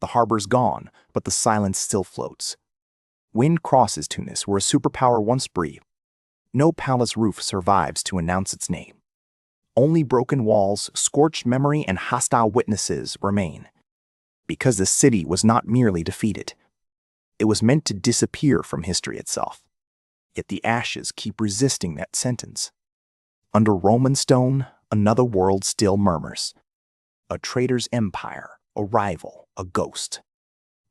The harbor's gone, but the silence still floats. Wind crosses Tunis, where a superpower once breathed. No palace roof survives to announce its name. Only broken walls, scorched memory, and hostile witnesses remain. Because the city was not merely defeated. It was meant to disappear from history itself. Yet the ashes keep resisting that sentence. Under Roman stone, another world still murmurs. A traitor's empire, a rival, a ghost.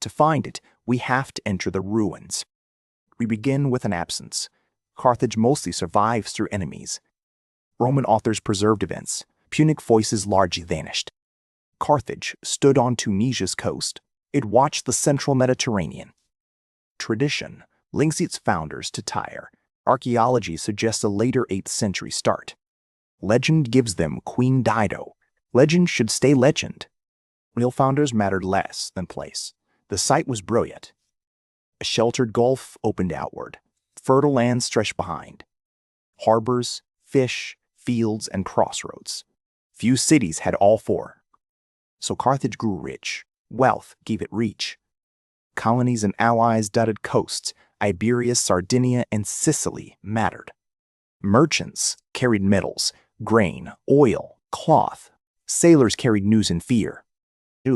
To find it, we have to enter the ruins. We begin with an absence. Carthage mostly survives through enemies. Roman authors preserved events. Punic voices largely vanished. Carthage stood on Tunisia's coast. It watched the central Mediterranean. Tradition links its founders to Tyre. Archaeology suggests a later 8th century start. Legend gives them Queen Dido. Legend should stay legend. Real founders mattered less than place. The site was brilliant. A sheltered gulf opened outward. Fertile land stretched behind. Harbors, fish, fields, and crossroads. Few cities had all four. So Carthage grew rich. Wealth gave it reach. Colonies and allies dotted coasts. Iberia, Sardinia, and Sicily mattered. Merchants carried metals, grain, oil, cloth. Sailors carried news and fear.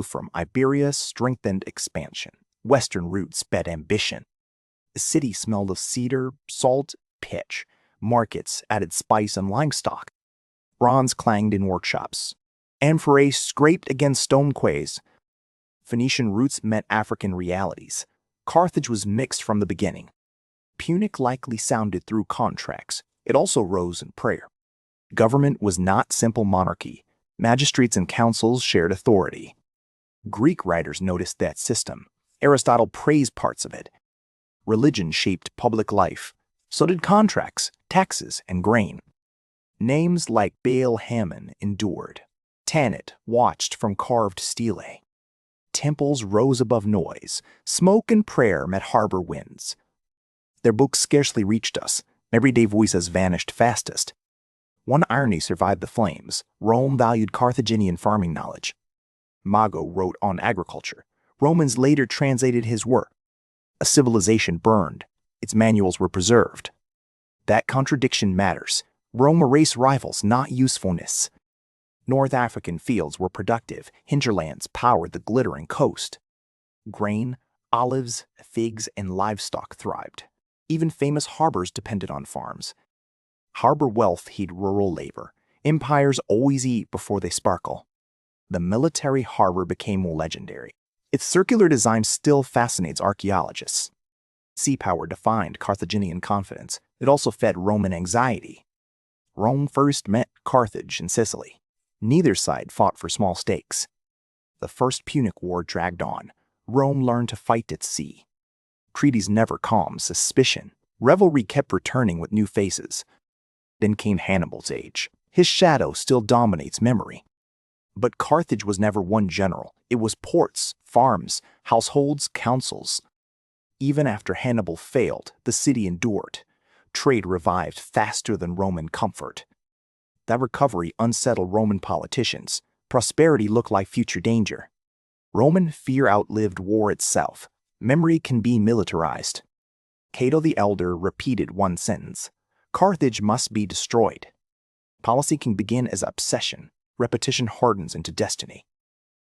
From Iberia strengthened expansion. Western routes sped ambition. The city smelled of cedar, salt, pitch. Markets added spice and limestock. Bronze clanged in workshops. Amphorae scraped against stone quays. Phoenician roots met African realities. Carthage was mixed from the beginning. Punic likely sounded through contracts. It also rose in prayer. Government was not simple monarchy. Magistrates and councils shared authority. Greek writers noticed that system. Aristotle praised parts of it. Religion shaped public life. So did contracts, taxes, and grain. Names like Baal Hammon endured. Tanit watched from carved stelae. Temples rose above noise. Smoke and prayer met harbor winds. Their books scarcely reached us. Everyday voices vanished fastest. One irony survived the flames. Rome valued Carthaginian farming knowledge. Mago wrote on agriculture. Romans later translated his work. A civilization burned. Its manuals were preserved. That contradiction matters. Rome erased rivals, not usefulness. North African fields were productive. Hinterlands powered the glittering coast. Grain, olives, figs, and livestock thrived. Even famous harbors depended on farms. Harbor wealth hid rural labor. Empires always eat before they sparkle. The military harbor became legendary. Its circular design still fascinates archaeologists. Sea power defined Carthaginian confidence. It also fed Roman anxiety. Rome first met Carthage in Sicily. Neither side fought for small stakes. The First Punic War dragged on. Rome learned to fight at sea. Treaties never calmed suspicion. Revelry kept returning with new faces. Then came Hannibal's age. His shadow still dominates memory. But Carthage was never one general. It was ports, farms, households, councils. Even after Hannibal failed, the city endured. Trade revived faster than Roman comfort. That recovery unsettled Roman politicians. Prosperity looked like future danger. Roman fear outlived war itself. Memory can be militarized. Cato the Elder repeated one sentence: Carthage must be destroyed. Policy can begin as obsession. Repetition hardens into destiny.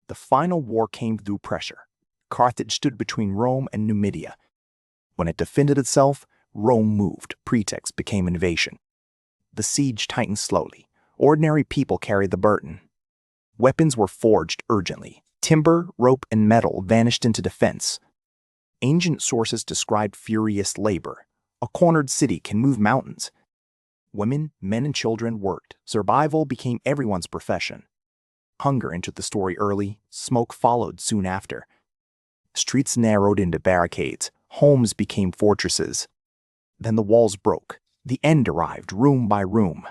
The final war came through pressure. Carthage stood between Rome and Numidia. When it defended itself, Rome moved. Pretext became invasion. The siege tightened slowly. Ordinary people carried the burden. Weapons were forged urgently. Timber, rope, and metal vanished into defense. Ancient sources described furious labor. A cornered city can move mountains. Women, men, and children worked. Survival became everyone's profession. Hunger entered the story early. Smoke followed soon after. Streets narrowed into barricades. Homes became fortresses. Then the walls broke. The end arrived, room by room.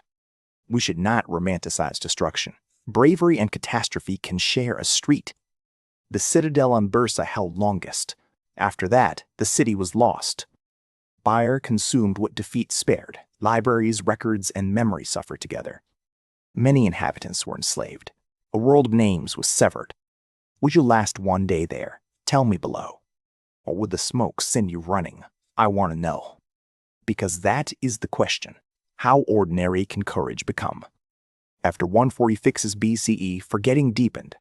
We should not romanticize destruction. Bravery and catastrophe can share a street. The citadel on Bursa held longest. After that, the city was lost. Fire consumed what defeat spared. Libraries, records, and memory suffered together. Many inhabitants were enslaved. A world of names was severed. Would you last one day there? Tell me below. Or would the smoke send you running? I want to know. Because that is the question. How ordinary can courage become? After 146 BCE, forgetting deepened.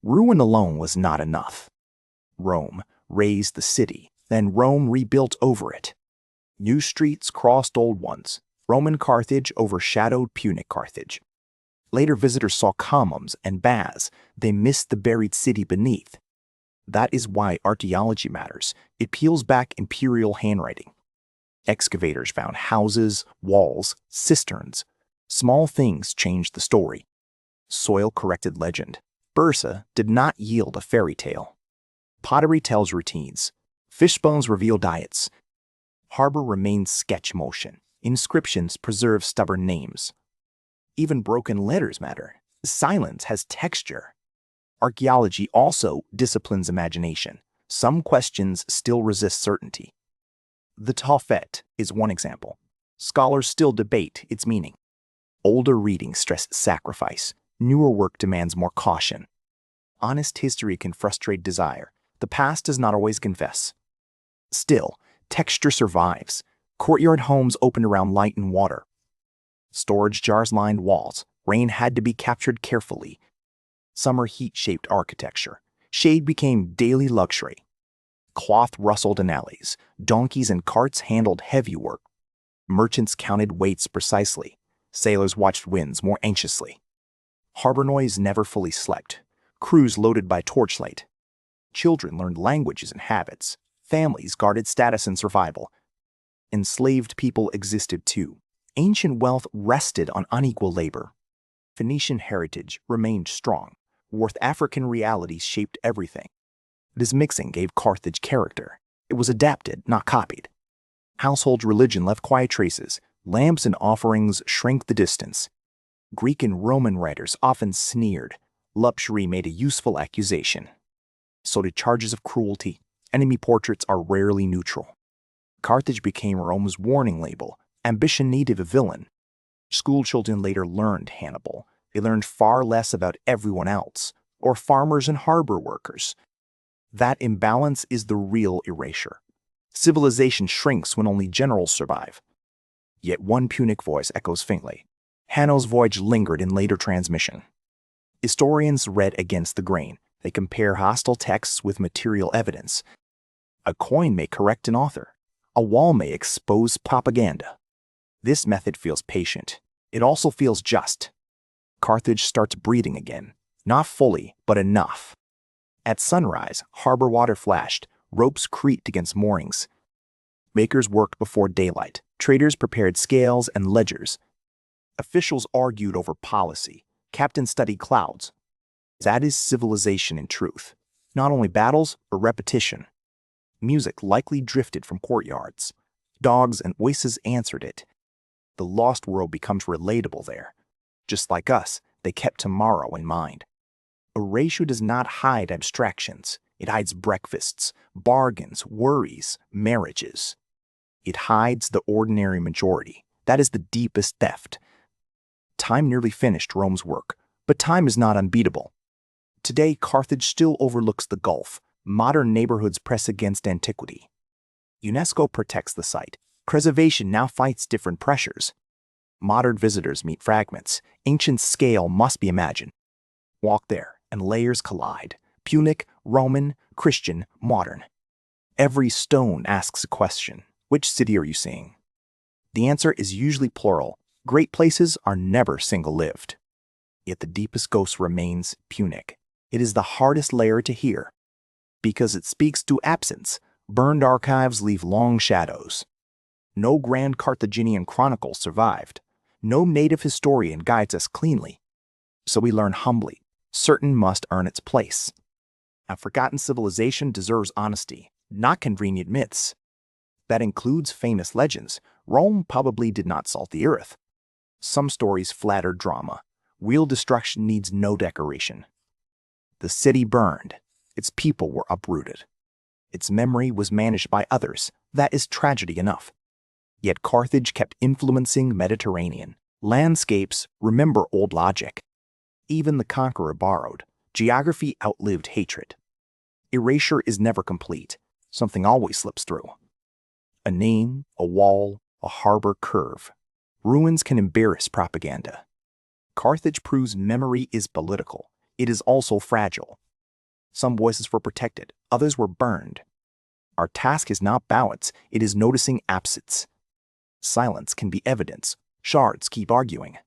Ruin alone was not enough. Rome razed the city, then Rome rebuilt over it. New streets crossed old ones. Roman Carthage overshadowed Punic Carthage. Later visitors saw columns and baths. They missed the buried city beneath. That is why archaeology matters. It peels back imperial handwriting. Excavators found houses, walls, cisterns. Small things changed the story. Soil corrected legend. Bursa did not yield a fairy tale. Pottery tells routines. Fish bones reveal diets. Harbor remains sketch motion. Inscriptions preserve stubborn names. Even broken letters matter. Silence has texture. Archaeology also disciplines imagination. Some questions still resist certainty. The Tophet is one example. Scholars still debate its meaning. Older readings stress sacrifice. Newer work demands more caution. Honest history can frustrate desire. The past does not always confess. Still, texture survives. Courtyard homes opened around light and water. Storage jars lined walls. Rain had to be captured carefully. Summer heat shaped architecture. Shade became daily luxury. Cloth rustled in alleys. Donkeys and carts handled heavy work. Merchants counted weights precisely. Sailors watched winds more anxiously. Harbor noise never fully slept. Crews loaded by torchlight. Children learned languages and habits. Families guarded status and survival. Enslaved people existed too. Ancient wealth rested on unequal labor. Phoenician heritage remained strong. North African realities shaped everything. This mixing gave Carthage character. It was adapted, not copied. Household religion left quiet traces. Lamps and offerings shrank the distance. Greek and Roman writers often sneered. Luxury made a useful accusation. So did charges of cruelty. Enemy portraits are rarely neutral. Carthage became Rome's warning label. Ambition needed a villain. School children later learned Hannibal. They learned far less about everyone else, or farmers and harbor workers. That imbalance is the real erasure. Civilization shrinks when only generals survive. Yet one Punic voice echoes faintly. Hanno's voyage lingered in later transmission. Historians read against the grain. They compare hostile texts with material evidence. A coin may correct an author. A wall may expose propaganda. This method feels patient. It also feels just. Carthage starts breathing again. Not fully, but enough. At sunrise, harbor water flashed. Ropes creaked against moorings. Makers worked before daylight. Traders prepared scales and ledgers. Officials argued over policy. Captains studied clouds. That is civilization in truth. Not only battles, but repetition. Music likely drifted from courtyards. Dogs and voices answered it. The lost world becomes relatable there. Just like us, they kept tomorrow in mind. A ratio does not hide abstractions. It hides breakfasts, bargains, worries, marriages. It hides the ordinary majority. That is the deepest theft. Time nearly finished Rome's work, but time is not unbeatable. Today, Carthage still overlooks the Gulf. Modern neighborhoods press against antiquity. UNESCO protects the site. Preservation now fights different pressures. Modern visitors meet fragments. Ancient scale must be imagined. Walk there, and layers collide. Punic, Roman, Christian, modern. Every stone asks a question. Which city are you seeing? The answer is usually plural. Great places are never single-lived. Yet the deepest ghost remains Punic. It is the hardest layer to hear. Because it speaks to absence. Burned archives leave long shadows. No grand Carthaginian chronicle survived. No native historian guides us cleanly. So we learn humbly. Certain must earn its place. A forgotten civilization deserves honesty, not convenient myths. That includes famous legends. Rome probably did not salt the earth. Some stories flatter drama. Real destruction needs no decoration. The city burned. Its people were uprooted. Its memory was managed by others. That is tragedy enough. Yet Carthage kept influencing Mediterranean landscapes. Remember old logic. Even the conqueror borrowed. Geography outlived hatred. Erasure is never complete. Something always slips through. A name, a wall, a harbor curve. Ruins can embarrass propaganda. Carthage proves memory is political. It is also fragile. Some voices were protected, others were burned. Our task is not balance, it is noticing absence. Silence can be evidence. Shards keep arguing.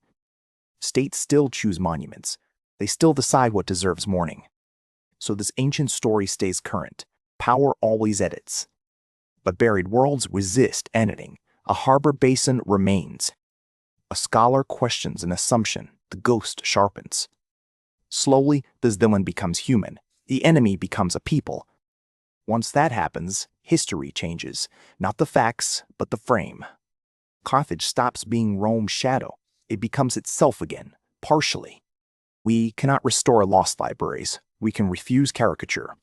States still choose monuments. They still decide what deserves mourning. So this ancient story stays current. Power always edits. But buried worlds resist editing. A harbor basin remains. A scholar questions an assumption. The ghost sharpens. Slowly, the villain becomes human. The enemy becomes a people. Once that happens, history changes. Not the facts, but the frame. Carthage stops being Rome's shadow. It becomes itself again, partially. We cannot restore lost libraries. We can refuse caricature.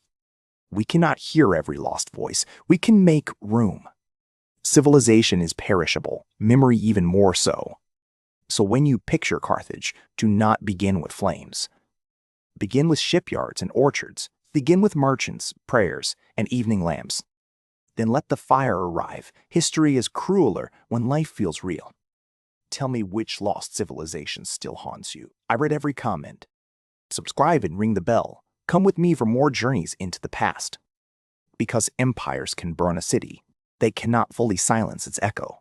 We cannot hear every lost voice. We can make room. Civilization is perishable, memory even more so. So when you picture Carthage, do not begin with flames. Begin with shipyards and orchards. Begin with merchants, prayers, and evening lamps. Then let the fire arrive. History is crueler when life feels real. Tell me which lost civilization still haunts you. I read every comment. Subscribe and ring the bell. Come with me for more journeys into the past. Because empires can burn a city, they cannot fully silence its echo.